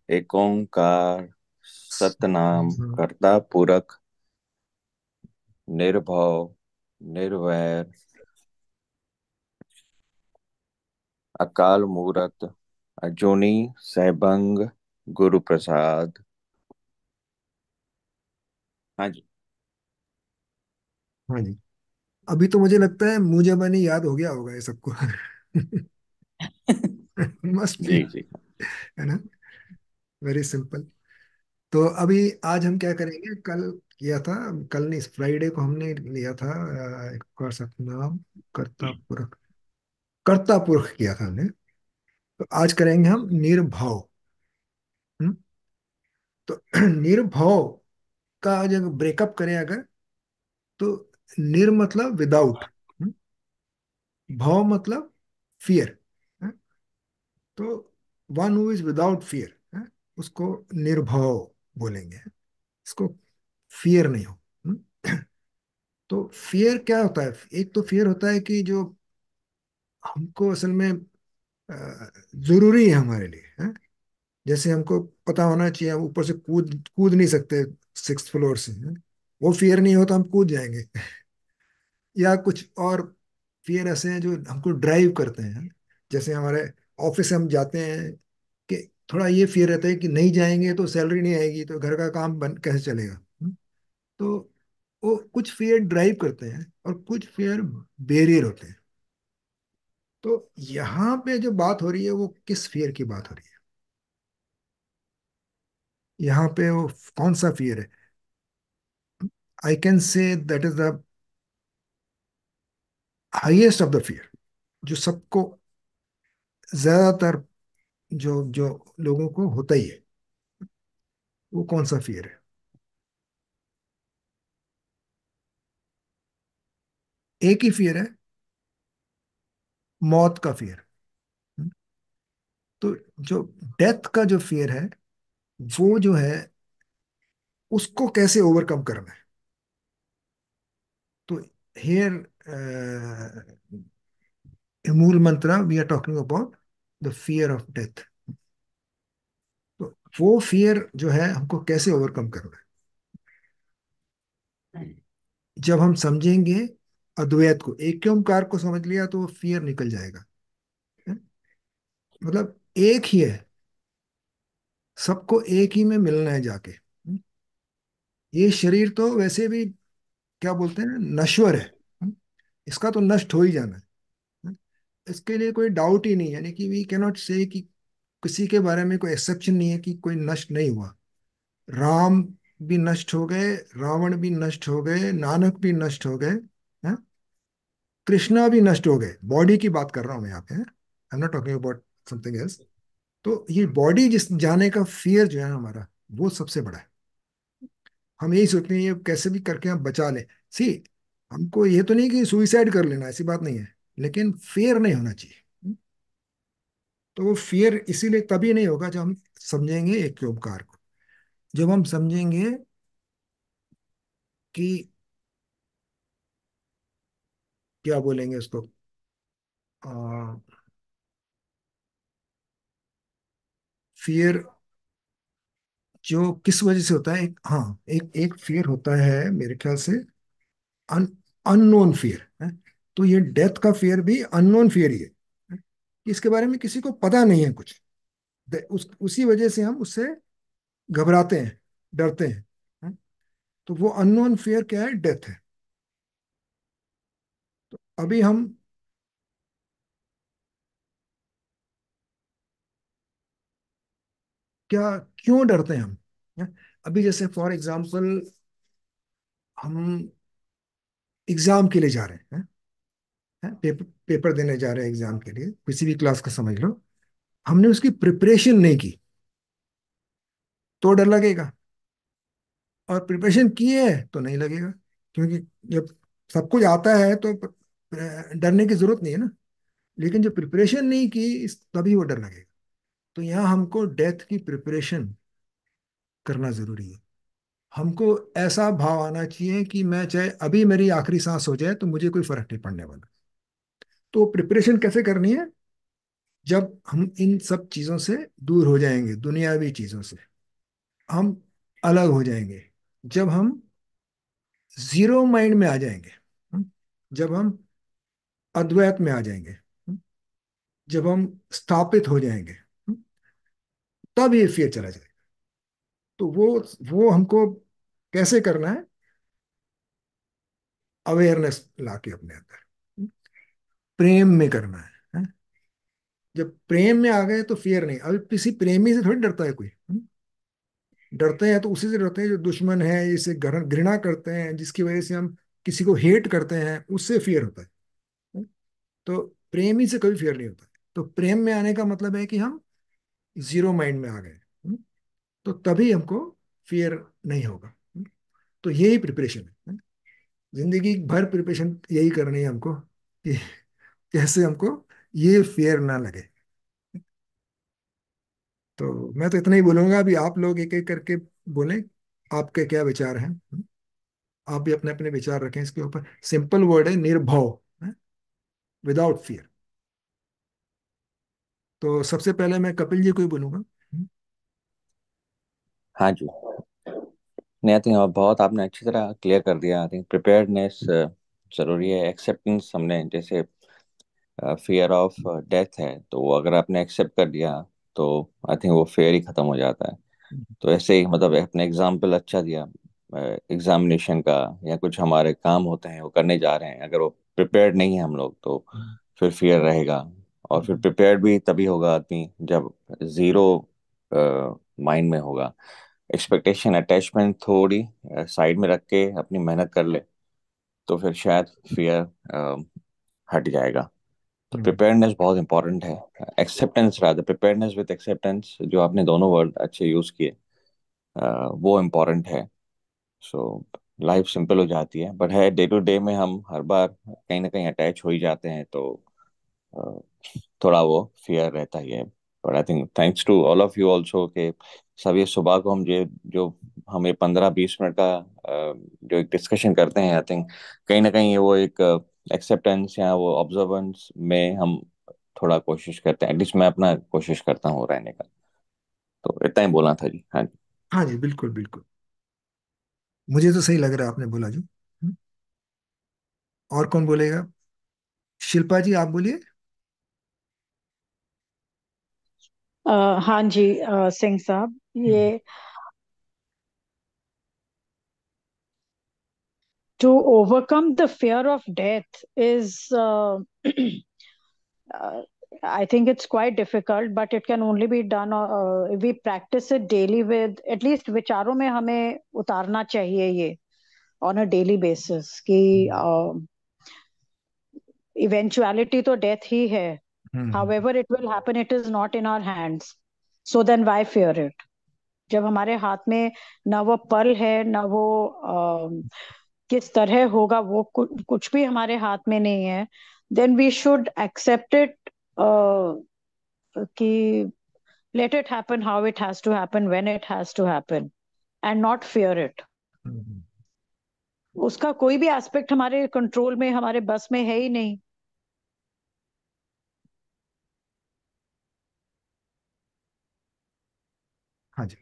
एक ओंकार सतनाम हाँ। करता पुरख निर्भव निर्वैर अकाल मूरत अजूनी सैभंग गुरु प्रसाद। हाँ जी। हाँ जी। अभी तो मुझे लगता है मुझे बनी याद हो गया होगा ये सबको। Must be. जी जी। है ना। Very simple. तो अभी आज हम क्या करेंगे, कल किया था, कल नहीं फ्राइडे को हमने लिया था एक और सतनाम कर्ता पुरख, कर्ता पुरख किया था हमने। तो आज करेंगे हम निर्भव। हम्म? तो निर्भव का जब ब्रेकअप करें अगर, तो निर मतलब विदाउट, भव मतलब फियर। तो one who is without fear, उसको निर्भव बोलेंगे। इसको फियर नहीं हो। हम्म? तो फियर क्या होता है? एक तो फियर होता है कि जो हमको असल में जरूरी है हमारे लिए, है? जैसे हमको पता होना चाहिए हम ऊपर से कूद कूद नहीं सकते 6th फ्लोर से, है? वो फियर नहीं हो तो हम कूद जाएंगे। या कुछ और फियर ऐसे हैं जो हमको ड्राइव करते हैं। जैसे हमारे ऑफिस से हम जाते हैं कि थोड़ा ये फियर रहता है कि नहीं जाएंगे तो सैलरी नहीं आएगी, तो घर का काम बन कैसे चलेगा। तो वो कुछ फियर ड्राइव करते हैं और कुछ फियर बैरियर होते हैं। तो यहाँ पे जो बात हो रही है वो किस फियर की बात हो रही है? यहाँ पे वो कौन सा फियर है? I can say that is the highest of the fear, जो सबको ज्यादातर जो जो लोगों को होता ही है। वो कौन सा फियर है? एक ही फियर है, मौत का फियर। तो जो डेथ का जो फियर है, वो जो है उसको कैसे ओवरकम करना है? तो हेयर मूल मंत्र we are talking about the fear of death. तो वो फियर जो है हमको कैसे ओवरकम करना है? जब हम समझेंगे अद्वैत को, एक के ओंकार को समझ लिया तो वो फियर निकल जाएगा। है? मतलब एक ही है, सबको एक ही में मिलना है जाके। ये शरीर तो वैसे भी क्या बोलते हैं, नश्वर है। इसका तो नष्ट हो ही जाना है। इसके लिए कोई डाउट ही नहीं है, यानी कि वी कैनॉट से कि किसी के बारे में कोई एक्सेप्शन नहीं है कि कोई नष्ट नहीं हुआ। राम भी नष्ट हो गए, रावण भी नष्ट हो गए, नानक भी नष्ट हो गए, हैं? कृष्णा भी नष्ट हो गए। बॉडी की बात कर रहा हूं मैं यहाँ पे, I am not talking about something else. तो ये बॉडी जिस जाने का फियर जो है हमारा, वो सबसे बड़ा है। हम यही सोचते हैं ये कैसे भी करके हम बचा लें। सी, हमको ये तो नहीं कि सुइसाइड कर लेना, ऐसी बात नहीं है, लेकिन फियर नहीं होना चाहिए। तो वो फियर इसीलिए तभी नहीं होगा जब हम समझेंगे एक ओंकार को। जब हम समझेंगे कि क्या बोलेंगे उसको, फियर जो किस वजह से होता है, एक हाँ एक एक फियर होता है मेरे ख्याल से, अन अननोन फियर है। तो ये डेथ का फियर भी अननोन फियर ही है, कि इसके बारे में किसी को पता नहीं है कुछ। उसी वजह से हम उससे घबराते हैं, डरते हैं। है? तो वो अननोन फियर क्या है? डेथ है। तो अभी हम क्या, क्यों डरते हैं हम? है? अभी जैसे फॉर एग्जाम्पल हम एग्जाम के लिए जा रहे हैं, पेपर देने जा रहे हैं एग्जाम के लिए, किसी भी क्लास का समझ लो। हमने उसकी प्रिपरेशन नहीं की तो डर लगेगा, और प्रिपरेशन की है तो नहीं लगेगा। क्योंकि जब सब कुछ आता है तो डरने की जरूरत नहीं है ना। लेकिन जो प्रिपरेशन नहीं की तभी वो डर लगेगा। तो यहाँ हमको डेथ की प्रिपरेशन करना जरूरी है। हमको ऐसा भाव आना चाहिए कि मैं चाहे अभी मेरी आखिरी सांस हो जाए तो मुझे कोई फर्क नहीं पड़ने वाला। तो प्रिपरेशन कैसे करनी है? जब हम इन सब चीजों से दूर हो जाएंगे, दुनियावी चीजों से हम अलग हो जाएंगे, जब हम जीरो माइंड में आ जाएंगे, जब हम अद्वैत में आ जाएंगे, जब हम स्थापित हो जाएंगे, तब ये फियर चला जाएगा। तो वो हमको कैसे करना है? अवेयरनेस लाके अपने अंदर प्रेम में करना है। जब प्रेम में आ गए तो फियर नहीं। अभी किसी प्रेमी से थोड़ी डरता है कोई। डरते हैं तो उसी से डरते हैं जो दुश्मन है, जिसे घृणा करते हैं, जिसकी वजह से हम किसी को हेट करते हैं, उससे फियर होता है। तो प्रेमी से कभी फियर नहीं होता। तो प्रेम में आने का मतलब है कि हम जीरो माइंड में आ गए। तो तभी हमको फियर नहीं होगा। तो यही प्रिपरेशन है। जिंदगी भर प्रिपरेशन यही करनी है हमको कि कैसे हमको ये फियर ना लगे। तो मैं तो इतना ही बोलूंगा। अभी आप लोग एक एक करके बोलें, आपके क्या विचार हैं। आप भी अपने अपने विचार रखें इसके ऊपर। सिंपल वर्ड है, निर्भव, विदाउट फियर। तो सबसे पहले मैं कपिल जी को ही बोलूंगा। हाँ जी। नहीं, आई थिंक बहुत आपने अच्छी तरह क्लियर कर दिया। आई थिंक प्रिपेयर्डनेस जरूरी है। एक्सेप्टेंस, हमने जैसे फियर ऑफ डेथ है, तो वो अगर आपने एक्सेप्ट कर दिया तो आई थिंक वो फेयर ही खत्म हो जाता है। तो ऐसे ही मतलब आपने एग्जाम्पल अच्छा दिया एग्जामिनेशन का, या कुछ हमारे काम होते हैं वो करने जा रहे हैं, अगर वो प्रिपेयर्ड नहीं है हम लोग तो फिर फियर रहेगा। और फिर प्रिपेयर्ड भी तभी होगा आदमी जब जीरो माइंड में होगा। एक्सपेक्टेशन अटैचमेंट थोड़ी साइड में रख के अपनी मेहनत कर ले तो फिर शायद फियर हट जाएगा। तो प्रिपेयर्डनेस बहुत इंपॉर्टेंट है। Acceptance, rather preparedness with acceptance, जो आपने दोनों वर्ड अच्छे यूज किए, वो इम्पोर्टेंट है। सो लाइफ सिंपल हो जाती है। बट है, डे टू डे में हम हर बार कहीं ना कहीं अटैच हो ही जाते हैं, तो अ, थोड़ा वो फियर रहता ही है। But I think thanks to all of you also कि सभी सुबह को हम ये जो हम ये 15-20 मिनट का जो एक डिस्कशन करते हैं, आई थिंक कहीं ना कहीं वो एक एक्सेप्टेंस या वो ऑब्जर्वेंस में हम थोड़ा कोशिश करते हैं। एटलीस्ट मैं अपना कोशिश करता हूँ रहने का। तो इतना ही बोलना था जी। हाँ जी। हाँ जी, बिल्कुल बिल्कुल। मुझे तो सही लग रहा है आपने बोला जो। और कौन बोलेगा? शिल्पा जी आप बोलिए। हाँ जी, सिंह साहब, ये हम्म, to overcome the fear of death is uh, I think it's quite difficult, but it can only be done if we practice it daily with at least विचारों में हमें उतारना चाहिए ये on a daily basis कि हम्म, eventuality तो death ही है. हम्म, However it will happen, it is not in our hands. So then why fear it? जब हमारे हाथ में ना वो पल है, ना वो किस तरह होगा, वो कुछ भी हमारे हाथ में नहीं है. Then we should accept it कि let it happen how it has to happen when it has to happen and not fear it. हम्म। उसका कोई भी एस्पेक्ट हमारे कंट्रोल में, हमारे बस में है ही नहीं. हाँ जी।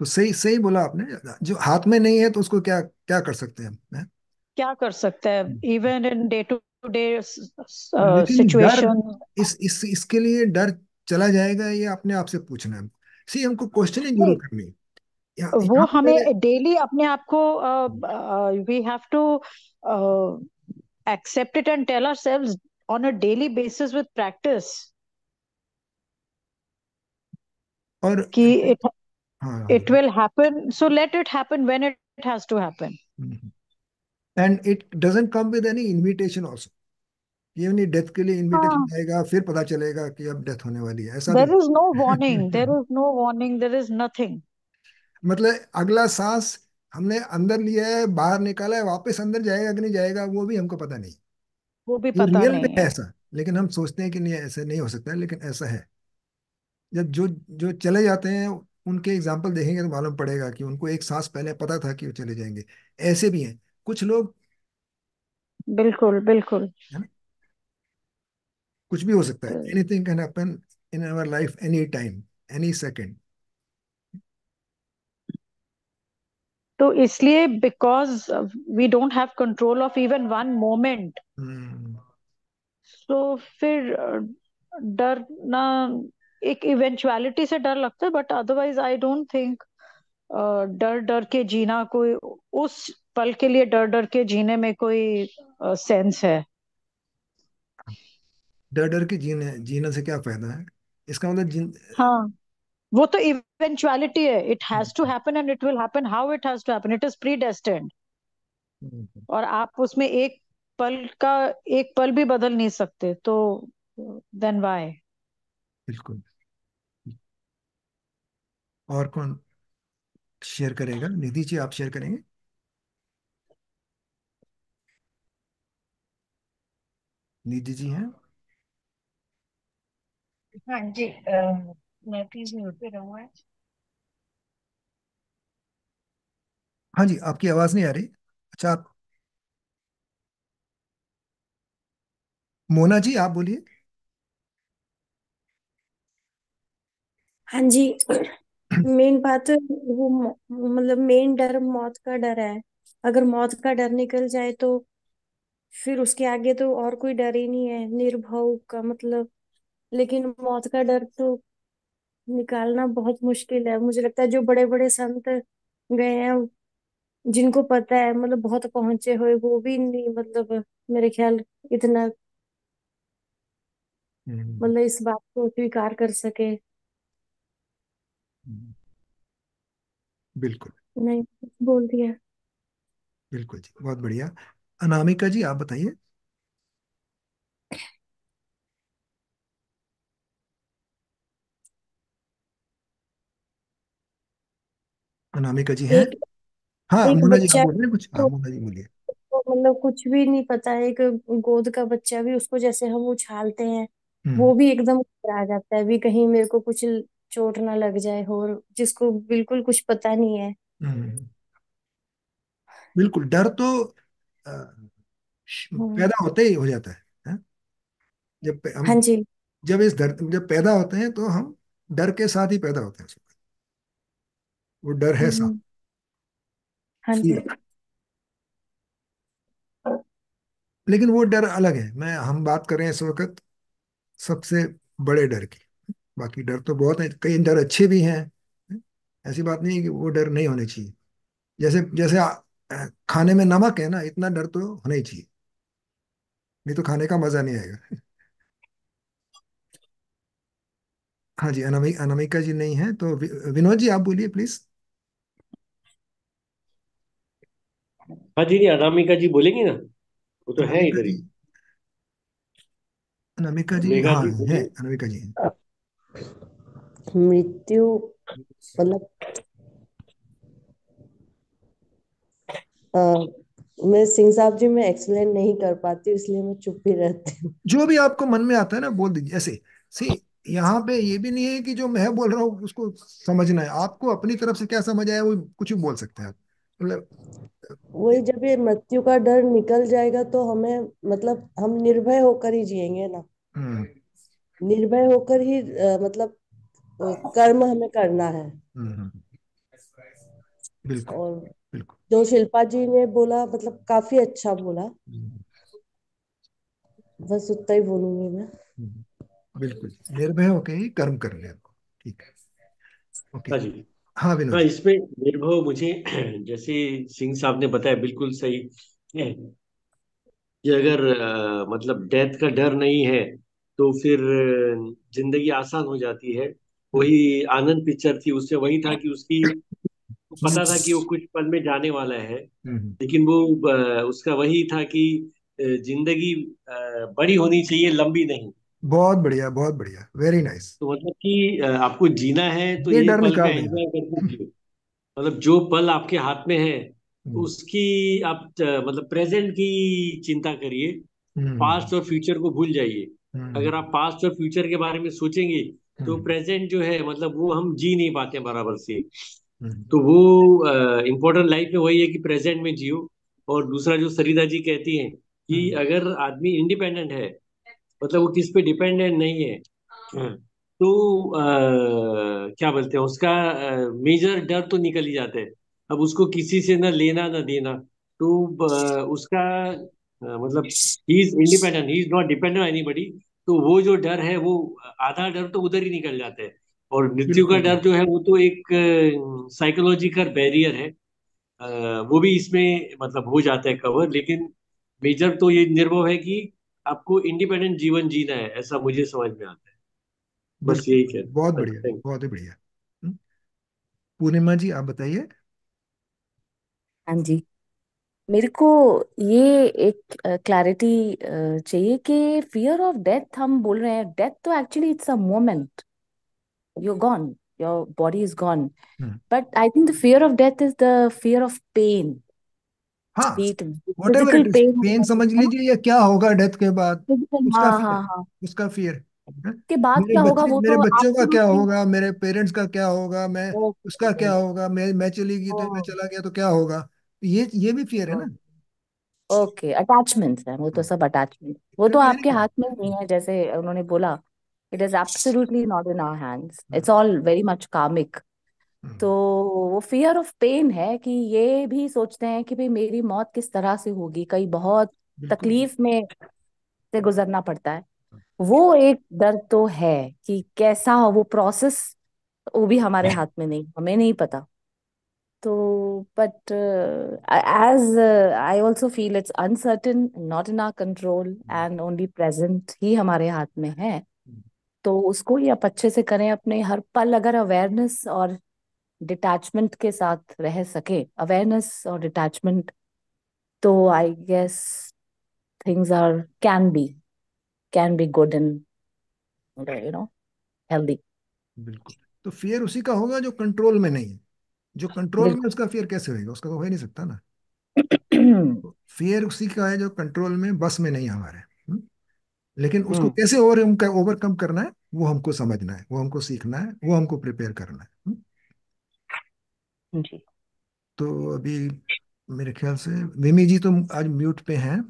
तो सही सही बोला आपने। जो हाथ में नहीं है तो उसको क्या क्या कर सकते हैं हम, हैं? क्या कर सकते हैं even in day to day लेकिन डर, सिचुएशन. इस इसके लिए डर चला जाएगा ये अपने आप से पूछना है। सी हमको क्वेश्चनिंग जरूर नहीं, करनी है। वो यहाँ हमें पे डेली अपने आप को we have to accept it and tell ourselves on a daily basis with practice और कि हाँ it will happen, so let it happen when it has to happen. And it doesn't come with any invitation also. ये नहीं death के लिए हाँ, invitation आएगा फिर पता चलेगा कि अब डेथ होने वाली है, ऐसा भी there नहीं। is no warning, there is no warning, there is nothing. मतलब अगला सांस हमने अंदर लिया है, बाहर निकाला है, वापस अंदर जाएगा कि नहीं जाएगा वो भी हमको पता नहीं। वो भी ये पता रियल में नहीं है है. ऐसा। लेकिन हम सोचते हैं कि नहीं ऐसा नहीं हो सकता है, लेकिन ऐसा है। जब जो जो चले जाते हैं उनके एग्जाम्पल देखेंगे तो मालूम पड़ेगा कि उनको एक सांस पहले पता था कि वो चले जाएंगे। ऐसे भी हैं कुछ लोग, बिल्कुल बिल्कुल. है ना। कुछ भी हो सकता है, तो anything can happen in our life any time, any second. तो इसलिए because we don't have control of even one moment, hmm. तो फिर डर ना, एक इवेंचुअलिटी से डर लगता है, but otherwise I don't think डर डर के जीना कोई, उस पल के लिए डर डर के जीने में कोई सेंस है। डर डर के जीने जीने से क्या फायदा है? इसका मतलब हाँ, वो तो इवेंचुअलिटी है, it has to happen and it will happen, how it has to happen, it is predestined. Hmm, और आप उसमें पल का एक पल भी बदल नहीं सकते, तो देन व्हाई? बिल्कुल। और कौन शेयर करेगा? निधि जी आप शेयर करेंगे? निधि जी हैं? हाँ जी, मैं प्लीज म्यूट पे रहूंगा। हाँ जी, आपकी आवाज नहीं आ रही। अच्छा आप, मोना जी आप बोलिए। हाँ जी, मेन बात वो मतलब मेन डर मौत का डर है। अगर मौत का डर निकल जाए तो फिर उसके आगे तो और कोई डर ही नहीं है, निर्भव का मतलब। लेकिन मौत का डर तो निकालना बहुत मुश्किल है। मुझे लगता है जो बड़े बड़े संत गए हैं, जिनको पता है, मतलब बहुत पहुंचे हुए, वो भी नहीं, मतलब मेरे ख्याल इतना, हम्म, मतलब इस बात को स्वीकार कर सके। हम्म, बिल्कुल। नहीं, बोल दिया। बिल्कुल जी, बहुत बढ़िया। अनामिका जी आप बताइए। अनामिका जी हैं? एक हाँ एक मोना जी आप बच्चा बोल रहे हैं कुछ, हाँ तो, मोना जी बोलिए। मतलब कुछ भी नहीं पता है, एक गोद का बच्चा भी, उसको जैसे हम उछालते हैं, हम्म, वो भी एकदम घबरा जाता है भी, कहीं मेरे को कुछ चोट ना लग जाए, और जिसको बिल्कुल कुछ पता नहीं है। हम्म, बिल्कुल। डर तो अ, हम्म। पैदा होते ही हो जाता है? हम हाँ जी। जब जब पैदा होते हैं तो हम डर के साथ ही पैदा होते हैं। वो डर है साथ। हम्म। हाँ जी। फिर लेकिन वो डर अलग है, मैं हम बात कर रहे हैं इस वक्त सबसे बड़े डर की। बाकी डर तो बहुत है, कई डर अच्छे भी हैं। ऐसी बात नहीं है कि वो डर नहीं होने चाहिए। जैसे जैसे खाने में नमक है ना, इतना डर तो होना ही चाहिए, नहीं तो खाने का मजा नहीं आएगा। हाँ जी, अनामिका जी नहीं है तो विनोद जी आप बोलिए प्लीज। हाँ जी, नहीं अनामिका जी बोलेंगी ना, वो तो है अनामिका इधर जी, ही। अनामिका जी मेघा हाँ जी है, बोलिए। अनामिका जी हैं। मृत्यु मतलब अ, मैं सिंह साहब जी मैं एक्सप्लेन नहीं कर पाती हूँ, इसलिए मैं चुप ही रहती हूँ। जो भी आपको मन में आता है ना बोल दीजिए ऐसे। सी, यहाँ पे ये भी नहीं है कि जो मैं बोल रहा हूँ उसको समझना है, आपको अपनी तरफ से क्या समझ आया वो कुछ भी बोल सकते हैं आप। मतलब वही, जब ये मृत्यु का डर निकल जाएगा तो हमें, मतलब हम निर्भय होकर ही जिएंगे ना। हम्म, निर्भय होकर ही मतलब कर्म हमें करना है। हम्म, बिल्कुल। और बिल्कुल। जो शिल्पा जी ने बोला, मतलब काफी अच्छा बोला। हम्म, बस उतना ही बोलूंगी मैं। बिल्कुल निर्भय होके ही कर्म कर रहे हैं आपको। ठीक है, ओके। हाँ जी। हाँ विनोद हाँ, जी। इसमें निर्भव मुझे जैसे सिंह साहब ने बताया बिल्कुल सही है कि अगर मतलब डेथ का डर नहीं है तो फिर जिंदगी आसान हो जाती है। हम्म, वही आनंद पिक्चर थी, उससे वही था कि उसकी हम्म, पता था कि वो कुछ पल में जाने वाला है। हम्म, लेकिन वो उसका वही था कि जिंदगी बड़ी होनी चाहिए, लंबी नहीं। बहुत बढ़िया, बहुत बढ़िया, वेरी नाइस। तो मतलब कि आपको जीना है तो ये ये डर पल का निकाल देगा। एंजॉय करके जियो। मतलब जो पल आपके हाथ में है हम्म, उसकी आप मतलब प्रेजेंट की चिंता करिए। हम्म, पास्ट और फ्यूचर को भूल जाइए। हम्म, अगर आप पास्ट और फ्यूचर के बारे में सोचेंगे तो हम्म, प्रेजेंट जो है मतलब वो हम जी नहीं पाते बराबर से। हम्म, तो वो इम्पोर्टेंट लाइफ में वही है कि प्रेजेंट में जियो। और दूसरा जो सरिता जी कहती हैं कि हम्म, अगर आदमी इंडिपेंडेंट है मतलब वो किस पे डिपेंडेंट नहीं है। तो क्या बोलते हैं उसका मेजर डर तो निकल ही जाता है। अब उसको किसी से ना लेना ना देना। तो उसका मतलब he is independent, he is not dependent on anybody. तो वो जो डर है वो आधा डर तो उधर ही निकल जाता है। और मृत्यु का बिल्कुल डर जो है वो तो एक साइकोलॉजिकल बैरियर है। वो भी इसमें मतलब हो जाता है कवर, लेकिन मेजर तो ये निर्भर है कि आपको इंडिपेंडेंट जीवन जीना है, ऐसा मुझे समझ में आता है। बस बिल्कुल। यही बहुत कहना। बढ़िया, थैंक बहुत ही बढ़िया। पूर्णिमा जी आप बताइए। हाँ जी। मेरे को ये एक क्लैरिटी चाहिए कि फियर ऑफ डेथ हम बोल रहे हैं, डेथ तो actually it's a moment, you gone, your body is gone, hmm, but I think the fear of death is the fear of pain, हाँ, be it whatever physical it is, pain, pain समझ है ना, लीजिए, या क्या होगा death के बाद, उसका हाँ हाँ फियर, हाँ, उसका फियर है। के बाद मेरे क्या होगा बच्चे, वो मेरे तो बच्चों का क्या एब्सोल्युटली। होगा, मेरे पेरेंट्स का क्या होगा, मैं, उसका क्या होगा, मैं चली गई तो, मैं चला गया तो क्या होगा। ये भी फियर है ना। ओके, अटैचमेंट्स है वो तो, हाँ, सब अटैचमेंट, वो इसका तो फियर आपके क्या है। हाथ में नहीं है, जैसे उन्होंने बोला, it is absolutely not in our hands, it's all very much karmic. तो हम्म, वो फियर ऑफ पेन है कि ये भी सोचते हैं कि भाई मेरी मौत किस तरह से होगी, कई बहुत बिल्कुल। तकलीफ में से गुजरना पड़ता है, वो एक डर तो है कि कैसा हो वो प्रोसेस, वो भी हमारे हाथ में नहीं, हमें नहीं पता। तो but as I also feel it's uncertain, not in our control, and only present ही हमारे हाथ में है। तो उसको ही आप अच्छे से करें, अपने हर पल अगर अवेयरनेस और डिटैचमेंट के साथ रह सके, अवेयरनेस और डिटैचमेंट, तो I guess things are can be good and you know healthy. बिल्कुल। तो फियर उसी का होगा जो कंट्रोल में नहीं है। जो कंट्रोल में, बिल्कुल। उसका फियर कैसे होगा, उसका तो हो ही नहीं सकता ना। फियर उसी का है जो कंट्रोल में, बस में नहीं है हमारे। लेकिन उसको हम्म। कैसे ओवरकम करना है, वो हमको समझना है, वो हमको सीखना है, वो हमको प्रिपेयर करना है। जी। तो अभी मेरे ख्याल से मिमी जी तो आज म्यूट पे हैं।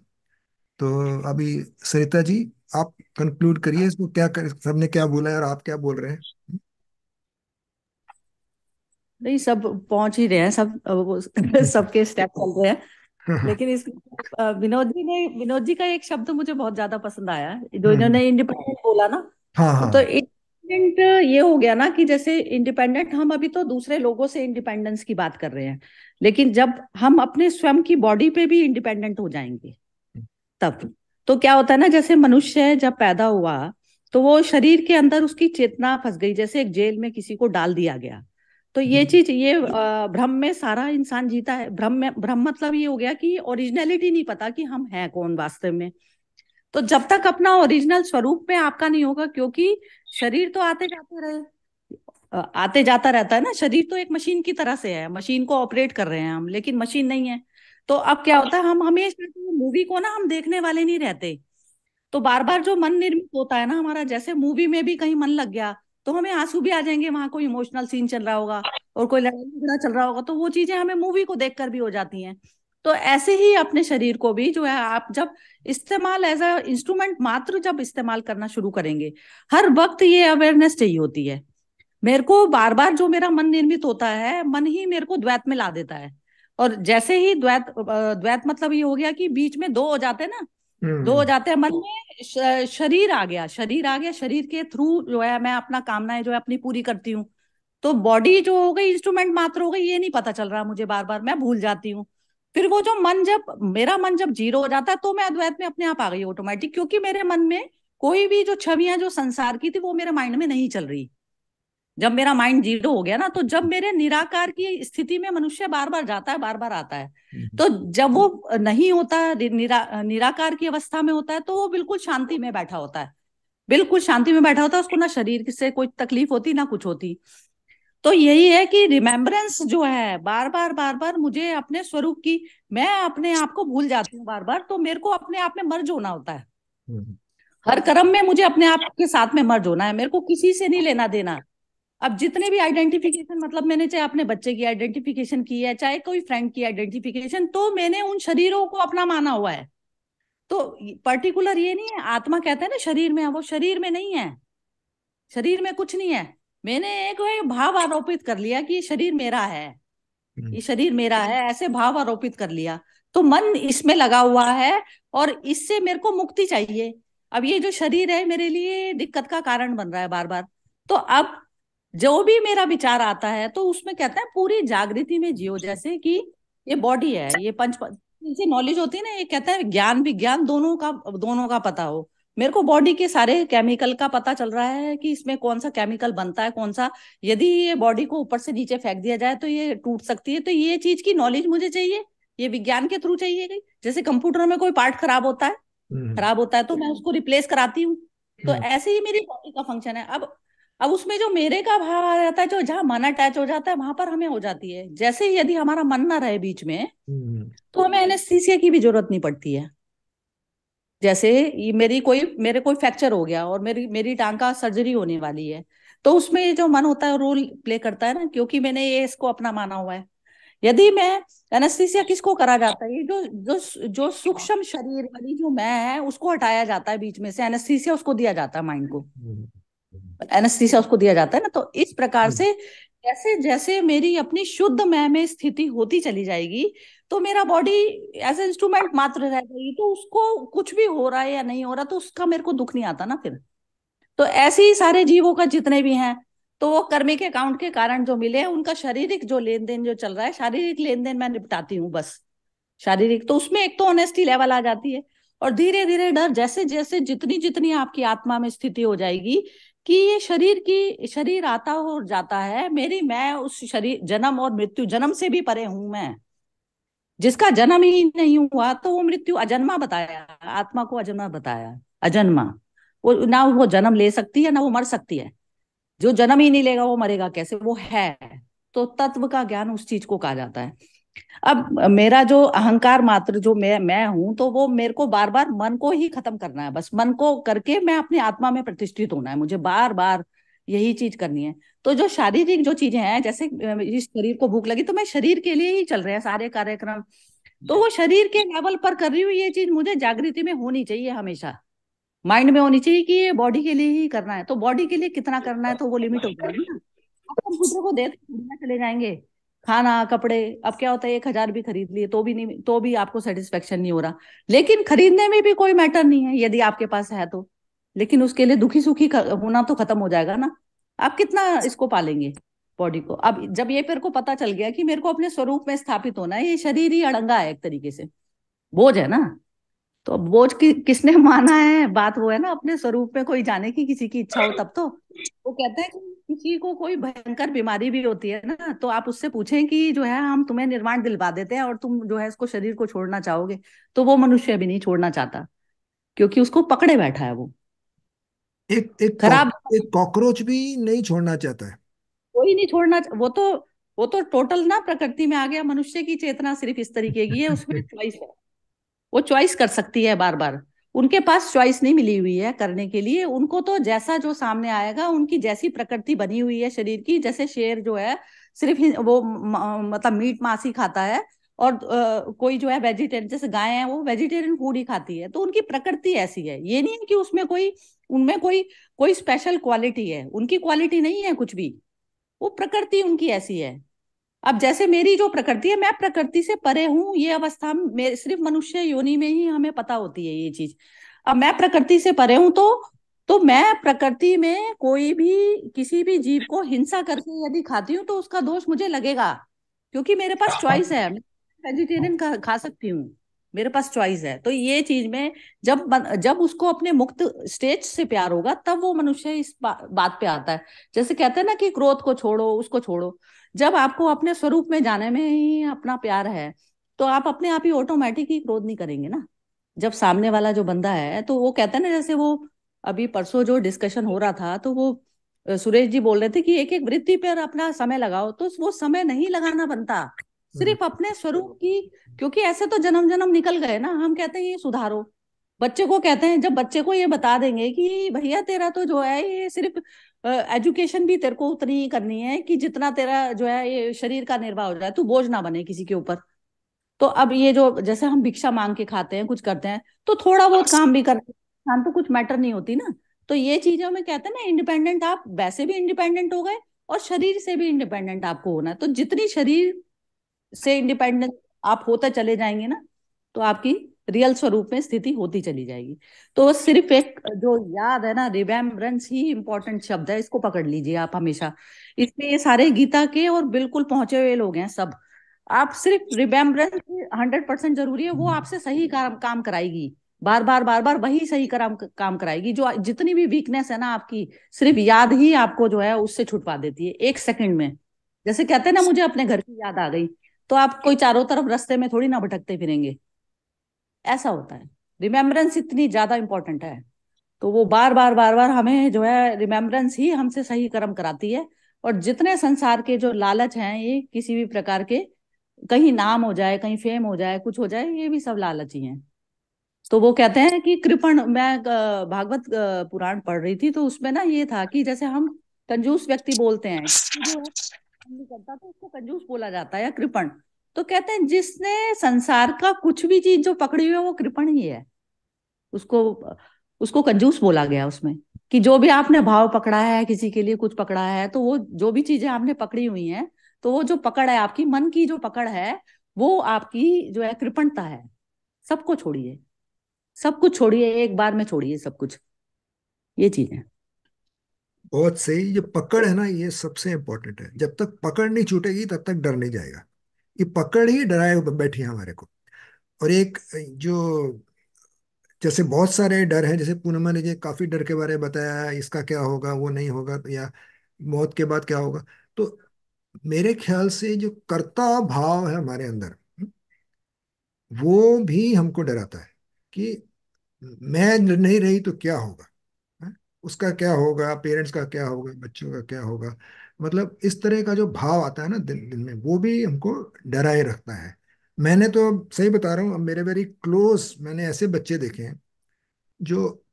तो अभी सरिता जी, आप कंक्लूड करिए इसको, सबने क्या बोला है और आप क्या बोल रहे हैं। नहीं, सब पहुंच ही रहे हैं, सब सबके स्टेप चल रहे हैं। हाँ, लेकिन इस विनोद जी का एक शब्द मुझे बहुत ज्यादा पसंद आया, जो हम्म, इन्होंने इंडिपेंडेंट बोला ना। हाँ, तो हाँ, इंडिपेंडेंट ये हो गया ना कि जैसे इंडिपेंडेंट, हम अभी तो दूसरे लोगों से इंडिपेंडेंस की बात कर रहे हैं, लेकिन जब हम अपने स्वयं की बॉडी पे भी इंडिपेंडेंट हो जाएंगे तब तो क्या होता है ना, जैसे मनुष्य जब पैदा हुआ तो वो शरीर के अंदर उसकी चेतना फंस गई, जैसे एक जेल में किसी को डाल दिया गया। तो ये चीज, ये भ्रम में सारा इंसान जीता है। भ्रम मतलब ये हो गया कि ओरिजिनलिटी नहीं पता कि हम हैं कौन वास्तव में। तो जब तक अपना ओरिजिनल स्वरूप में आपका नहीं होगा, क्योंकि शरीर तो आते जाते रहे, आते जाता रहता है ना, शरीर तो एक मशीन की तरह से है, मशीन को ऑपरेट कर रहे हैं हम, लेकिन मशीन नहीं है। तो अब क्या होता है, हम हमेशा मूवी को ना हम देखने वाले नहीं रहते। तो बार बार जो मन निर्मित होता है ना हमारा, जैसे मूवी में भी कहीं मन लग गया तो हमें आंसू भी आ जाएंगे, वहां कोई इमोशनल सीन चल रहा होगा और कोई लड़ाई झगड़ा चल रहा होगा, तो वो चीजें हमें मूवी को देखकर भी हो जाती हैं। तो ऐसे ही अपने शरीर को भी जो है, आप जब इस्तेमाल एज अ इंस्ट्रूमेंट मात्र जब इस्तेमाल करना शुरू करेंगे, हर वक्त ये अवेयरनेस चाहिए होती है। मेरे को बार बार जो मेरा मन निर्मित होता है, मन ही मेरे को द्वैत में ला देता है। और जैसे ही द्वैत मतलब ये हो गया कि बीच में दो हो जाते हैं ना, दो हो हम्म, जाते हैं मन में, शरीर आ गया, शरीर आ गया, शरीर के थ्रू जो है मैं अपना कामनाएं जो है अपनी पूरी करती हूँ। तो बॉडी जो हो गई इंस्ट्रूमेंट मात्र हो गई, ये नहीं पता चल रहा मुझे, बार बार मैं भूल जाती हूँ। फिर वो जो मन, जब मेरा मन जब जीरो हो जाता है तो मैं अद्वैत में अपने आप आ गई ऑटोमेटिक, क्योंकि मेरे मन में कोई भी जो छवियां जो संसार की थी वो मेरे माइंड में नहीं चल रही। जब मेरा माइंड जीरो हो गया ना, तो जब मेरे निराकार की स्थिति में मनुष्य बार बार जाता है, बार बार आता है। हम्म, तो जब वो नहीं होता, निराकार की अवस्था में होता है, तो वो बिल्कुल शांति में बैठा होता है, बिल्कुल शांति में बैठा होता है, उसको ना शरीर से कोई तकलीफ होती ना कुछ होती। तो यही है कि रिमेम्बरेंस जो है, बार बार मुझे अपने स्वरूप की, मैं अपने आप को भूल जाती हूँ बार बार, तो मेरे को अपने आप में मर्ज होना होता है। हम्म, हर कर्म में मुझे अपने आप के साथ में मर्ज होना है, मेरे को किसी से नहीं लेना देना। अब जितने भी आइडेंटिफिकेशन, मतलब मैंने चाहे अपने बच्चे की आइडेंटिफिकेशन की है, चाहे कोई फ्रेंड की आइडेंटिफिकेशन, तो मैंने उन शरीरों को अपना माना हुआ है। तो पर्टिकुलर ये नहीं है, आत्मा कहते हैं ना शरीर में है, वो शरीर में नहीं है, शरीर में कुछ नहीं है। मैंने एक भाव आरोपित कर लिया कि ये शरीर मेरा है, ये शरीर मेरा है, ऐसे भाव आरोपित कर लिया, तो मन इसमें लगा हुआ है और इससे मेरे को मुक्ति चाहिए। अब ये जो शरीर है मेरे लिए दिक्कत का कारण बन रहा है बार बार। तो अब जो भी मेरा विचार आता है तो उसमें कहते हैं पूरी जागृति में जियो, जैसे कि ये बॉडी है, ये पंच इनसे नॉलेज होती है ना, ये कहता है ज्ञान विज्ञान दोनों का पता हो। मेरे को बॉडी के सारे केमिकल का पता चल रहा है कि इसमें कौन सा केमिकल बनता है, कौन सा, यदि ये बॉडी को ऊपर से नीचे फेंक दिया जाए तो ये टूट सकती है, तो ये चीज की नॉलेज मुझे चाहिए, ये विज्ञान के थ्रू चाहिए गई। जैसे कंप्यूटर में कोई पार्ट खराब होता है तो मैं उसको रिप्लेस कराती हूँ, तो ऐसे ही मेरी बॉडी का फंक्शन है। अब उसमें जो मेरे का भाव आ जाता है, जो जहां मन अटैच हो जाता है वहां पर हमें हो जाती है। जैसे यदि हमारा मन ना रहे बीच में तो हमें एनेस्थीसिया की भी जरूरत नहीं पड़ती है। जैसे ये मेरे कोई फ्रैक्चर हो गया और मेरी मेरी टांग का सर्जरी होने वाली है, तो उसमें ये जो मन होता है रोल प्ले करता है ना, क्योंकि मैंने ये इसको अपना माना हुआ है। यदि मैं एनेस्थीसिया किसको करा जाता है, ये जो जो जो सूक्ष्म शरीर वाली जो मैं है उसको हटाया जाता है बीच में से, एनेस्थीसिया उसको दिया जाता है, माइंड को एनेस्थीसिया उसको दिया जाता है ना। तो इस प्रकार से जैसे जैसे मेरी अपनी शुद्ध मैं में स्थिति होती चली जाएगी तो मेरा बॉडी एज इंस्ट्रूमेंट मात्र रह जाएगी, तो उसको कुछ भी हो रहा है या नहीं हो रहा तो उसका मेरे को दुख नहीं आता ना फिर। तो ऐसे ही सारे जीवों का जितने भी हैं, तो वो कर्मिक अकाउंट के कारण जो मिले हैं उनका शारीरिक जो लेन देन जो चल रहा है, शारीरिक लेन देन मैं निपटाती हूँ बस। शारीरिक तो उसमें एक तो ऑनेस्टी लेवल आ जाती है, और धीरे धीरे डर जैसे जैसे जितनी जितनी आपकी आत्मा में स्थिति हो जाएगी कि ये शरीर आता और जाता है, मैं उस शरीर जन्म और मृत्यु, जन्म से भी परे हूं मैं। जिसका जन्म ही नहीं हुआ तो वो मृत्यु अजन्मा बताया, आत्मा को अजन्मा बताया, अजन्मा। वो ना वो जन्म ले सकती है ना वो मर सकती है। जो जन्म ही नहीं लेगा वो मरेगा कैसे, वो है। तो तत्व का ज्ञान उस चीज को कहा जाता है। अब मेरा जो अहंकार मात्र जो मैं हूं, तो वो मेरे को बार बार मन को ही खत्म करना है, बस मन को करके मैं अपनी आत्मा में प्रतिष्ठित होना है, मुझे बार बार यही चीज करनी है। तो जो शारीरिक जो चीजें हैं, जैसे इस शरीर को भूख लगी तो मैं शरीर के लिए ही चल रहे हैं सारे कार्यक्रम, तो वो शरीर के लेवल पर कर रही हूँ, ये चीज मुझे जागृति में होनी चाहिए, हमेशा माइंड में होनी चाहिए कि ये बॉडी के लिए ही करना है। तो बॉडी के लिए कितना करना है तो वो लिमिट हो जाएगी ना। आप कंप्यूटर को देख चले जाएंगे, खाना कपड़े, अब क्या होता है 1,000 भी खरीद लिए तो भी नहीं, तो भी आपको सेटिस्फेक्शन नहीं हो रहा। लेकिन खरीदने में भी कोई मैटर नहीं है यदि आपके पास है तो, लेकिन उसके लिए दुखी सुखी होना तो खत्म हो जाएगा ना। आप कितना इसको पालेंगे बॉडी को। अब जब ये मेरे को पता चल गया कि मेरे को अपने स्वरूप में स्थापित होना है, ये शरीर ही अड़ंगा है एक तरीके से, बोझ है ना। तो अब बोझ किसने माना है, बात वो है ना, अपने स्वरूप में कोई जाने की किसी की इच्छा हो तब तो। वो कहते हैं कि किसी को कोई भयंकर बीमारी भी होती है ना, तो आप उससे पूछें कि जो है हम तुम्हें निर्वाण दिलवा देते हैं और तुम जो है इसको शरीर को छोड़ना चाहोगे, तो वो मनुष्य भी नहीं छोड़ना चाहता, क्योंकि उसको पकड़े बैठा है वो खराब। एक कॉकरोच भी नहीं छोड़ना चाहता है। कोई नहीं छोड़ना, वो तो टोटल ना प्रकृति में आ गया। मनुष्य की चेतना सिर्फ इस तरीके की है, उसमें चॉइस है, वो चॉइस कर सकती है बार बार। उनके पास चॉइस नहीं मिली हुई है करने के लिए, उनको तो जैसा जो सामने आएगा, उनकी जैसी प्रकृति बनी हुई है शरीर की। जैसे शेर जो है सिर्फ वो मतलब मीट मांस ही खाता है, और कोई जो है वेजिटेरियन, जैसे गाय है वो वेजिटेरियन फूड ही खाती है, तो उनकी प्रकृति ऐसी है। ये नहीं है कि उसमें कोई उनमें कोई कोई स्पेशल क्वालिटी है, उनकी क्वालिटी नहीं है कुछ भी, वो प्रकृति उनकी ऐसी है। अब जैसे मेरी जो प्रकृति है, मैं प्रकृति से परे हूं, ये अवस्था मेरे सिर्फ मनुष्य योनि में ही हमें पता होती है ये चीज। अब मैं प्रकृति से परे हूं तो मैं प्रकृति में कोई भी किसी भी जीव को हिंसा करके यदि खाती हूँ तो उसका दोष मुझे लगेगा, क्योंकि मेरे पास चॉइस है, मैं वेजिटेरियन खा सकती हूँ, मेरे पास चॉइस है। तो ये चीज में जब उसको अपने मुक्त स्टेज से प्यार होगा तब वो मनुष्य इस बात पे आता है। जैसे कहते हैं ना कि क्रोध को छोड़ो, उसको छोड़ो। जब आपको अपने स्वरूप में जाने में ही अपना प्यार है तो आप अपने आप ही ऑटोमेटिक ही क्रोध नहीं करेंगे ना। जब सामने वाला जो बंदा है, तो वो कहता है ना, जैसे वो अभी परसों जो डिस्कशन हो रहा था, तो वो सुरेश जी बोल रहे थे कि एक एक वृत्ति पर अपना समय लगाओ, तो वो समय नहीं लगाना बनता, सिर्फ अपने स्वरूप की। क्योंकि ऐसे तो जन्म जन्म निकल गए ना, हम कहते हैं ये सुधारो। बच्चे को कहते हैं, जब बच्चे को ये बता देंगे कि भैया तेरा तो जो है ये सिर्फ एजुकेशन भी तेरे को उतनी ही करनी है कि जितना तेरा जो है ये शरीर का निर्वाह हो जाए, तू बोझ ना बने किसी के ऊपर, तो अब ये जो जैसे हम भिक्षा मांग के खाते हैं, कुछ करते हैं, तो थोड़ा बहुत काम भी करते हैं, इंसान तो कुछ मैटर नहीं होती ना। तो ये चीजों में कहते हैं ना, इंडिपेंडेंट आप वैसे भी इंडिपेंडेंट हो गए, और शरीर से भी इंडिपेंडेंट आपको होना है। तो जितनी शरीर से इंडिपेंडेंट आप होते चले जाएंगे ना, तो आपकी रियल स्वरूप में स्थिति होती चली जाएगी। तो सिर्फ एक जो याद है ना, रिमेम्बरेंस ही इंपॉर्टेंट शब्द है, इसको पकड़ लीजिए आप हमेशा। इसमें ये सारे गीता के और बिल्कुल पहुंचे हुए लोग हैं सब। आप सिर्फ रिमेम्बरेंस 100% जरूरी है, वो आपसे सही काम कराएगी। बार बार वही सही काम कराएगी। जो जितनी भी वीकनेस है ना आपकी, सिर्फ याद ही आपको जो है उससे छुटवा देती है 1 सेकंड में। जैसे कहते हैं ना, मुझे अपने घर की याद आ गई, तो आप कोई चारों तरफ रास्ते में थोड़ी ना भटकते फिरेंगे, ऐसा होता है। रिमेम्बरेंस इतनी ज्यादा इंपॉर्टेंट है। तो वो बार बार हमें जो है रिमेम्बरेंस ही हमसे सही कर्म कराती है। और जितने संसार के जो लालच हैं, ये किसी भी प्रकार के, कहीं नाम हो जाए, कहीं फेम हो जाए, कुछ हो जाए, ये भी सब लालच ही हैं। तो वो कहते हैं कि कृपण, मैं भागवत पुराण पढ़ रही थी, तो उसमें ना ये था कि जैसे हम कंजूस व्यक्ति बोलते हैं, जो है काम नहीं करता तो उसको कंजूस बोला जाता है या कृपण। तो कहते हैं जिसने संसार का कुछ भी चीज जो पकड़ी हुई है वो कृपण ही है। उसको उसको कंजूस बोला गया उसमें, कि जो भी आपने भाव पकड़ा है, किसी के लिए कुछ पकड़ा है, तो वो जो भी चीजें आपने पकड़ी हुई हैं, तो वो जो पकड़ है आपकी मन की, जो पकड़ है, वो आपकी जो है कृपणता है। सबको छोड़िए, सब कुछ छोड़िए, एक बार में छोड़िए सब कुछ। ये चीज है। बहुत सही। ये पकड़ है ना, ये सबसे इंपॉर्टेंट है। जब तक पकड़ नहीं छूटेगी तब तक डर नहीं जाएगा। ये पकड़ ही डराए बैठी है हमारे को। और एक जो, जैसे बहुत सारे डर हैं, जैसे पूनम ने जो काफी डर के बारे में बताया, इसका क्या होगा, वो नहीं होगा, या मौत के बाद क्या होगा। तो मेरे ख्याल से जो कर्ता भाव है हमारे अंदर, वो भी हमको डराता है कि मैं नहीं रही तो क्या होगा, है? उसका क्या होगा, पेरेंट्स का क्या होगा, बच्चों का क्या होगा। मतलब इस तरह का जो भाव आता है ना दिल दिल में, वो भी हमको डराए रखता है। मैंने तो सही बता रहा हूँ, अब मेरे वेरी क्लोज मैंने ऐसे बच्चे देखे हैं जो,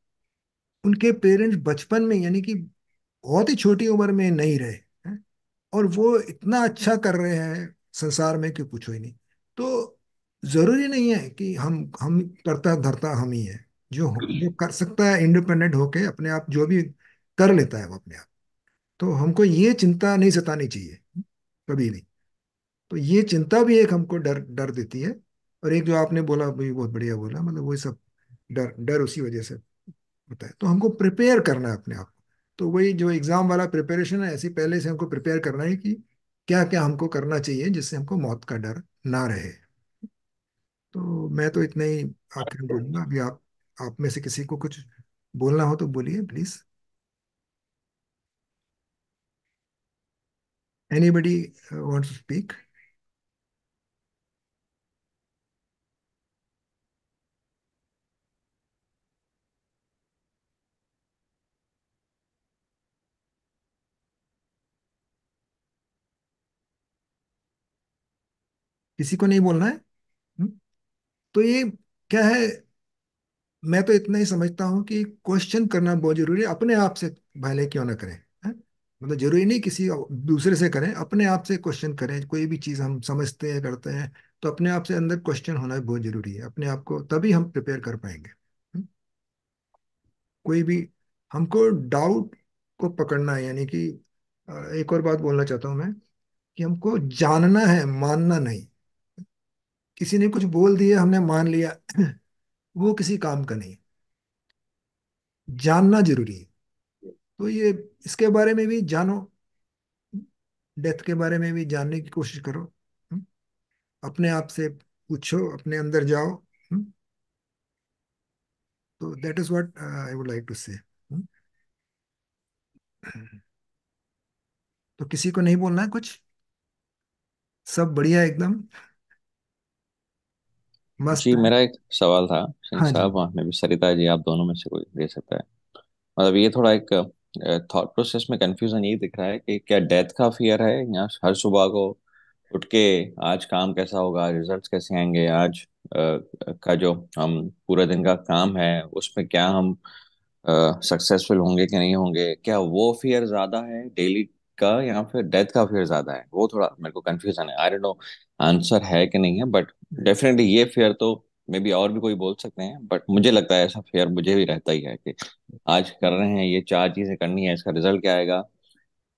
उनके पेरेंट्स बचपन में, यानी कि बहुत ही छोटी उम्र में नहीं रहे हैं, और वो इतना अच्छा कर रहे हैं संसार में कि पूछो ही नहीं। तो जरूरी नहीं है कि हम करता धरता हम ही है। जो कर सकता है इंडिपेंडेंट होके अपने आप, जो भी कर लेता है वो अपने आप। तो हमको ये चिंता नहीं सतानी चाहिए कभी भी। तो ये चिंता भी एक हमको डर डर देती है। और एक जो आपने बोला भी बहुत बढ़िया बोला, मतलब वही सब डर डर उसी वजह से होता है। तो हमको प्रिपेयर करना है अपने आप को। तो वही जो एग्जाम वाला प्रिपरेशन है, ऐसे पहले से हमको प्रिपेयर करना है कि क्या क्या हमको करना चाहिए जिससे हमको मौत का डर ना रहे। तो मैं तो इतना ही आखिर में बोलूंगा। अभी आप में से किसी को कुछ बोलना हो तो बोलिए please. Anybody wants to speak? किसी को नहीं बोलना है? हम्म? तो ये क्या है, मैं तो इतना ही समझता हूँ कि क्वेश्चन करना बहुत जरूरी है अपने आप से, भले क्यों ना करें। हैं? मतलब जरूरी नहीं किसी दूसरे से करें, अपने आप से क्वेश्चन करें। कोई भी चीज़ हम समझते हैं करते हैं, तो अपने आप से अंदर क्वेश्चन होना भी बहुत जरूरी है अपने आप को, तभी हम प्रिपेयर कर पाएंगे। हम्म? कोई भी हमको डाउट को पकड़ना है, यानी कि एक और बात बोलना चाहता हूँ मैं, कि हमको जानना है, मानना नहीं। किसी ने कुछ बोल दिया हमने मान लिया वो किसी काम का नहीं। जानना जरूरी है। तो ये इसके बारे में भी जानो, डेथ के बारे में भी जानने की कोशिश करो। हम्म? अपने आप से पूछो, अपने अंदर जाओ। हम्म? तो that is what I would like to say. तो किसी को नहीं बोलना है कुछ? सब बढ़िया एकदम मस्त जी, है। मेरा एक सवाल था सिंह हाँ जी। साहब, वहाँ में भी सरिता जी, आप दोनों में से कोई दे सकता है। मतलब ये थोड़ा एक थॉट प्रोसेस में कंफ्यूजन ये दिख रहा है कि क्या डेथ का फियर है, या हर सुबह को उठ के आज काम कैसा होगा, रिजल्ट्स कैसे आएंगे, आज का जो हम पूरे दिन का काम है उसमें क्या हम सक्सेसफुल होंगे कि नहीं होंगे, क्या वो फियर ज्यादा है डेली का, या फिर डेथ का फियर ज्यादा है? वो थोड़ा मेरे को कंफ्यूजन है। आई डोंट नो आंसर है कि नहीं है, बट डेफिनेटली ये फेयर तो मे बी और भी कोई बोल सकते हैं, बट मुझे लगता है ऐसा फेयर मुझे भी रहता ही है कि आज कर रहे हैं, ये चार चीजें करनी है, इसका रिजल्ट क्या आएगा,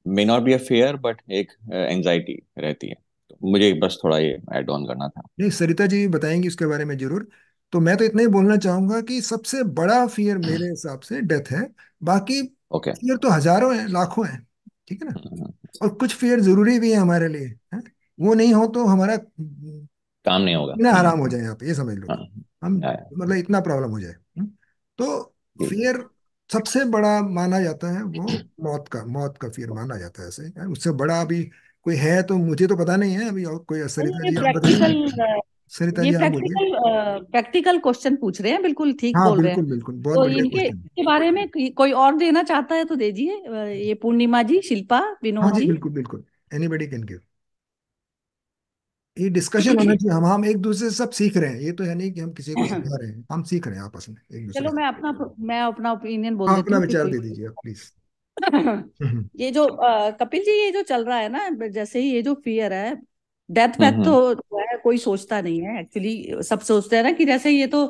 may not be a fair, but एक एंजाइटी रहती है। तो मुझे बस थोड़ा ये ऐड ऑन करना था। नहीं, सरिता जी बताएंगी उसके बारे में जरूर। तो मैं तो इतना ही बोलना चाहूंगा कि सबसे बड़ा फियर मेरे हिसाब से डेथ है। बाकी ओके। फियर तो हजारों हैं, लाखों हैं, ठीक है ना। और कुछ फियर जरूरी भी है हमारे लिए, है? वो नहीं हो तो हमारा काम नहीं होगा। इतना आराम हो जाए यहाँ पे, ये समझ लो। हाँ। हम हाँ, मतलब इतना प्रॉब्लम हो जाए। तो जी। फियर सबसे बड़ा माना जाता है वो मौत का फियर माना जाता है ऐसे, है? उससे बड़ा अभी कोई है तो मुझे तो पता नहीं है अभी। और कोई, सरिता ये जी आप प्रैक्टिकल बताइए। सरिता ये जी आप बोलिए। प्रैक्टिकल प्रैक्टिकल क्वेश्चन पूछ रहे हैं, बिल्कुल ठीक हाँ बोल रहे हैं। बिल्कुल बिल्कुल, बहुत तो बढ़िया इनके क्वेश्चन। इसके बारे में कोई और देना चाहता है तो दीजिए। ये पूर्णिमा जी, शिल्पा, हाँ विनोद जी जी। बिल्कुल बिल्कुल, एनीबडी कैन गिव। ये डिस्कशन होना चाहिए, हम एक दूसरे से सब सीख रहे हैं, ये तो है नहीं कि हम किसी को सिखा रहे हैं, हम सीख रहे हैं आपस में एक दूसरे चलो से। मैं अपना ओपिनियन बोल हाँ देती अपना हूँ, फिर विचार कोई दे दीजिए आप प्लीज। ये जो कपिल जी, ये जो चल रहा है ना, जैसे ही ये जो फियर है, डेथ हम्म। पैथ तो जो है कोई सोचता नहीं है एक्चुअली। सब सोचते हैं ना कि जैसे ये तो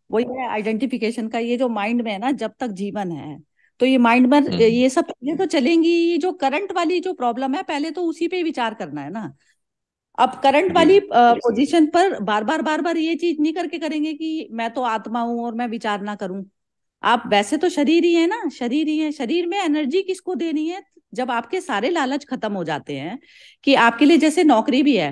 वही है आइडेंटिफिकेशन का, ये जो माइंड में है ना, जब तक जीवन है तो ये माइंड में हम्म। ये सब चीजें तो चलेंगी। ये जो करंट वाली जो प्रॉब्लम है, पहले तो उसी पे विचार करना है ना। अब करंट जी। वाली पोजीशन पर बार बार ये चीज नहीं करके करेंगे कि मैं तो आत्मा हूं और मैं विचार ना करूं। आप वैसे तो शरीर ही है ना, शरीर ही है। शरीर में एनर्जी किसको देनी है? जब आपके सारे लालच खत्म हो जाते हैं कि आपके लिए, जैसे नौकरी भी है,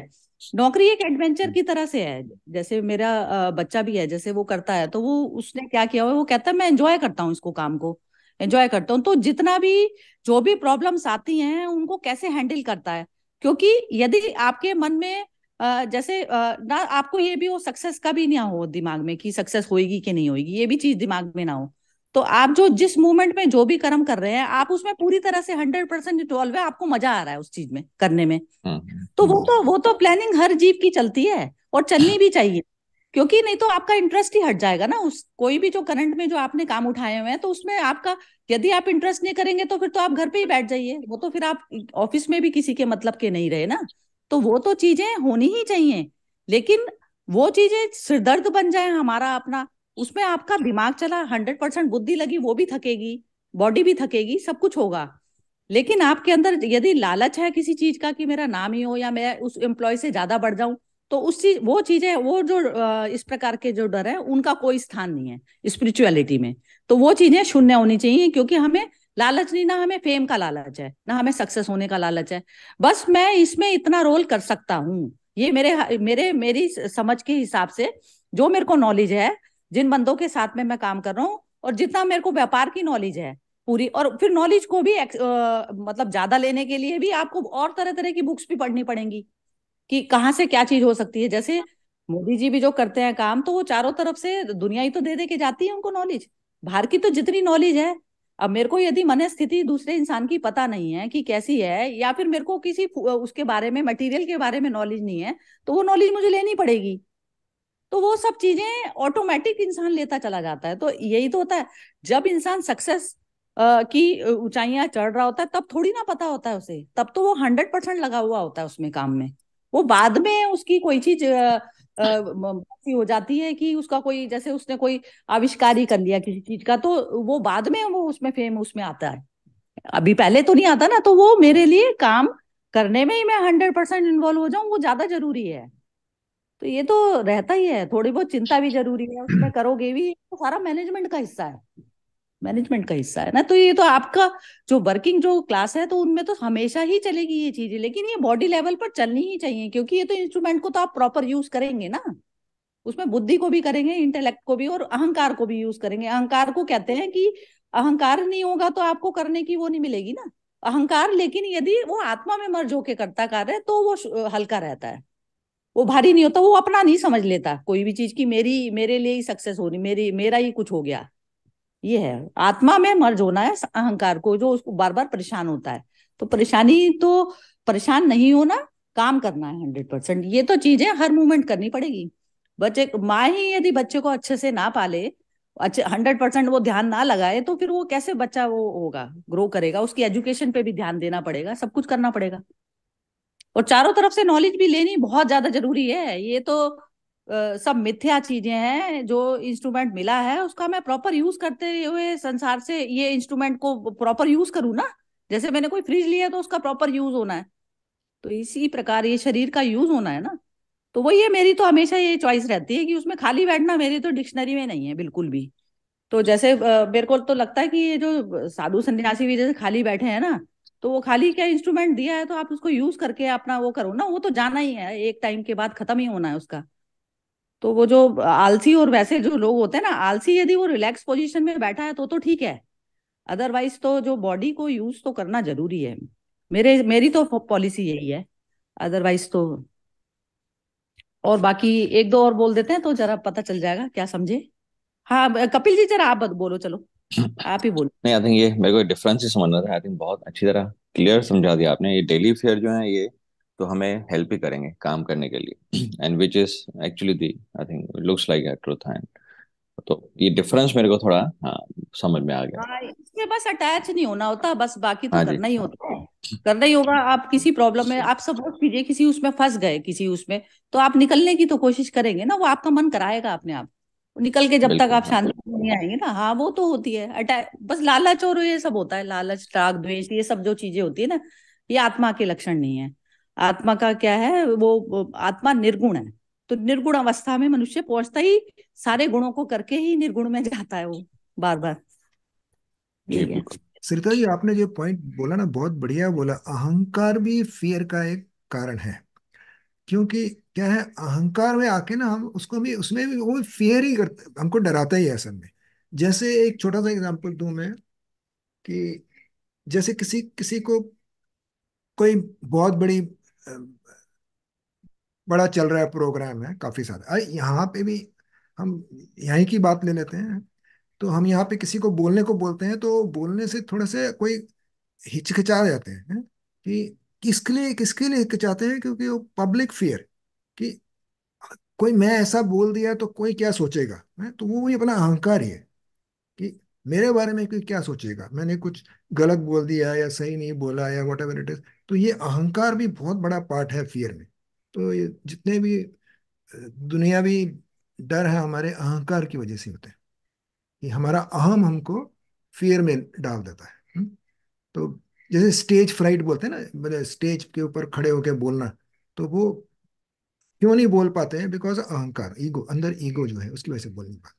नौकरी एक एडवेंचर की तरह से है। जैसे मेरा बच्चा भी है, जैसे वो करता है तो वो उसने क्या किया हुआ है, वो कहता है मैं एंजॉय करता हूँ इसको, काम को एंजॉय करता हूँ। तो जितना भी जो भी प्रॉब्लम्स आती हैं उनको कैसे हैंडल करता है। क्योंकि यदि आपके मन में जैसे ना आपको ये भी हो, सक्सेस का भी ना हो दिमाग में कि सक्सेस होएगी कि नहीं होएगी, ये भी चीज दिमाग में ना हो, तो आप जो जिस मूवमेंट में जो भी कर्म कर रहे हैं, आप उसमें पूरी तरह से 100% इन्वॉल्व है, आपको मजा आ रहा है उस चीज में करने में। तो वो तो प्लानिंग हर जीव की चलती है और चलनी भी चाहिए। क्योंकि नहीं तो आपका इंटरेस्ट ही हट जाएगा ना, उस कोई भी जो करंट में जो आपने काम उठाए हुए हैं, तो उसमें आपका, यदि आप इंटरेस्ट नहीं करेंगे तो फिर तो आप घर पे ही बैठ जाइए, वो तो फिर आप ऑफिस में भी किसी के मतलब के नहीं रहे ना। तो वो तो चीजें होनी ही चाहिए। लेकिन वो चीजें सिरदर्द बन जाए हमारा अपना, उसमें आपका दिमाग चला, 100% बुद्धि लगी, वो भी थकेगी, बॉडी भी थकेगी, सब कुछ होगा। लेकिन आपके अंदर यदि लालच है किसी चीज का कि मेरा नाम ही हो या मैं उस एम्प्लॉय से ज्यादा बढ़ जाऊं, तो उस चीज वो चीजें, वो जो इस प्रकार के जो डर है, उनका कोई स्थान नहीं है स्पिरिचुअलिटी में। तो वो चीजें शून्य होनी चाहिए। क्योंकि हमें लालच नहीं, ना हमें फेम का लालच है, ना हमें सक्सेस होने का लालच है। बस मैं इसमें इतना रोल कर सकता हूँ, ये मेरे मेरे मेरी समझ के हिसाब से, जो मेरे को नॉलेज है, जिन बंदों के साथ में मैं काम कर रहा हूँ, और जितना मेरे को व्यापार की नॉलेज है पूरी। और फिर नॉलेज को भी मतलब ज्यादा लेने के लिए भी आपको और तरह तरह की बुक्स भी पढ़नी पड़ेंगी कि कहाँ से क्या चीज हो सकती है। जैसे मोदी जी भी जो करते हैं काम, तो वो चारों तरफ से दुनिया ही तो दे दे के जाती है उनको नॉलेज, बाहर की तो जितनी नॉलेज है। अब मेरे को यदि मन स्थिति दूसरे इंसान की पता नहीं है कि कैसी है, या फिर मेरे को किसी उसके बारे में, मटेरियल के बारे में नॉलेज नहीं है, तो वो नॉलेज मुझे लेनी पड़ेगी। तो वो सब चीजें ऑटोमेटिक इंसान लेता चला जाता है। तो यही तो होता है, जब इंसान सक्सेस की ऊंचाइयां चढ़ रहा होता है, तब थोड़ी ना पता होता है उसे, तब तो वो 100% लगा हुआ होता है उसमें, काम में। वो बाद में उसकी कोई चीज ऐसी हो जाती है कि उसका कोई, जैसे उसने कोई आविष्कार ही कर लिया किसी चीज का, तो वो बाद में वो उसमें फेम उसमें आता है। अभी पहले तो नहीं आता ना। तो वो मेरे लिए काम करने में ही मैं 100% इन्वॉल्व हो जाऊं, वो ज्यादा जरूरी है। तो ये तो रहता ही है, थोड़ी बहुत चिंता भी जरूरी है, उसमें करोगे भी, तो सारा मैनेजमेंट का हिस्सा है, मैनेजमेंट का हिस्सा है ना। तो ये तो आपका जो वर्किंग जो क्लास है, तो उनमें तो हमेशा ही चलेगी ये चीजें। लेकिन ये बॉडी लेवल पर चलनी ही चाहिए, क्योंकि ये तो इंस्ट्रूमेंट को तो आप प्रॉपर यूज करेंगे ना, उसमें बुद्धि को भी करेंगे, इंटेलेक्ट को भी, और अहंकार को भी यूज करेंगे। अहंकार को कहते हैं कि अहंकार नहीं होगा तो आपको करने की वो नहीं मिलेगी ना, अहंकार। लेकिन यदि वो आत्मा में मर्ज होके करता कार्य, तो वो हल्का रहता है, वो भारी नहीं होता, वो अपना नहीं समझ लेता कोई भी चीज की मेरी, मेरे लिए ही सक्सेस होनी, मेरी, मेरा ही कुछ हो गया। ये है आत्मा में मर्ज होना है अहंकार को, जो उसको बार बार परेशान होता है। तो परेशानी तो, परेशान नहीं होना, काम करना है 100%। ये तो चीजें हर मूवमेंट करनी पड़ेगी। बच्चे, माँ ही यदि बच्चे को अच्छे से ना पाले, अच्छे 100% वो ध्यान ना लगाए, तो फिर वो कैसे बच्चा वो होगा, ग्रो करेगा। उसकी एजुकेशन पे भी ध्यान देना पड़ेगा, सब कुछ करना पड़ेगा। और चारों तरफ से नॉलेज भी लेनी बहुत ज्यादा जरूरी है। ये तो सब मिथ्या चीजें हैं। जो इंस्ट्रूमेंट मिला है उसका मैं प्रॉपर यूज करते हुए संसार से ये इंस्ट्रूमेंट को प्रॉपर यूज करूँ ना। जैसे मैंने कोई फ्रिज लिया तो उसका प्रॉपर यूज होना है, तो इसी प्रकार ये शरीर का यूज होना है ना। तो वही है, मेरी तो हमेशा ये चॉइस रहती है कि उसमें खाली बैठना मेरी तो डिक्शनरी में नहीं है बिल्कुल भी। तो जैसे मेरे को तो लगता है कि ये जो साधु सन्यासी भी जैसे खाली बैठे हैं ना, तो वो खाली क्या इंस्ट्रूमेंट दिया है तो आप उसको यूज करके अपना वो करो ना, वो तो जाना ही है, एक टाइम के बाद खत्म ही होना है उसका। तो वो जो आलसी और वैसे जो लोग होते हैं ना, आलसी यदि वो रिलैक्स पोजीशन में बैठा है तो ठीक है, अदरवाइज तो जो बॉडी को यूज तो करना जरूरी है। मेरी तो पॉलिसी यही है, अदरवाइज तो। और बाकी एक दो और बोल देते हैं तो जरा पता चल जाएगा क्या समझे। हाँ कपिल जी जरा आप बोलो, चलो आप ही बोलो। नहीं, आई थिंक ये मेरे को डिफरेंस ही समझना था। आई थिंक बहुत अच्छी तरह क्लियर समझा दिया आपने। ये डेली फेयर जो है ये तो हमें हेल्प ही करेंगे काम करने के लिए, and which is actually the, I think looks like a truth. And तो ये डिफरेंस मेरे को थोड़ा, हाँ, समझ में आ गया। हाँ इसमें बस अटैच नहीं होना होता, बस बाकी तो हाँ जी। करना ही होता है। करना ही होगा। आप किसी प्रॉब्लम में आप सपोज कीजिए किसी उसमें फंस गए किसी उसमें, तो आप निकलने की तो कोशिश करेंगे ना, वो आपका मन कराएगा अपने आप। निकल के जब तक बिल्कुल, आप हाँ। शांति में नहीं आएंगे ना, हाँ वो तो होती है अटैच, बस लालच और ये सब होता है, लालच राग द्वेष ये सब जो चीजें होती है ना, ये आत्मा के लक्षण नहीं है। आत्मा का क्या है, वो आत्मा निर्गुण है। तो निर्गुण अवस्था में मनुष्य पहुंचता ही सारे गुणों को करके ही निर्गुण में जाता है वो, बार बार। जी यही है। बिल्कुल। सरिता जी, आपने जो पॉइंट बोला ना, बहुत बढ़िया बोला। अहंकार भी फियर का एक कारण है। क्योंकि क्या है, अहंकार में आके ना हम उसको भी, उसमें भी वो फियर ही करते, हमको डराता ही है असल में। जैसे एक छोटा सा एग्जांपल दूं मैं, कि जैसे किसी किसी को कोई बहुत बड़ा चल रहा है, प्रोग्राम है काफी सारा, यहाँ पे भी हम यहीं की बात ले लेते हैं। तो हम यहाँ पे किसी को बोलने बोलते हैं, तो बोलने से थोड़े से कोई हिचकिचा जाते हैं कि किसके लिए हिचकिचाते हैं, क्योंकि वो पब्लिक फियर, कि कोई मैं ऐसा बोल दिया तो कोई क्या सोचेगा है? तो वो वही अपना अहंकार ही है, कि मेरे बारे में कोई क्या सोचेगा, मैंने कुछ गलत बोल दिया या सही नहीं बोला या वट एवर इट इज। तो ये अहंकार भी बहुत बड़ा पार्ट है फियर में। तो ये जितने भी दुनियावी डर है, हमारे अहंकार की वजह से होते हैं, कि हमारा अहम हमको फियर में डाल देता है। तो जैसे स्टेज फ्राइट बोलते हैं ना, मतलब स्टेज के ऊपर खड़े होकर बोलना, तो वो क्यों नहीं बोल पाते हैं? बिकॉज अहंकार, ईगो, अंदर ईगो जो है उसकी वजह से बोल नहीं पाते।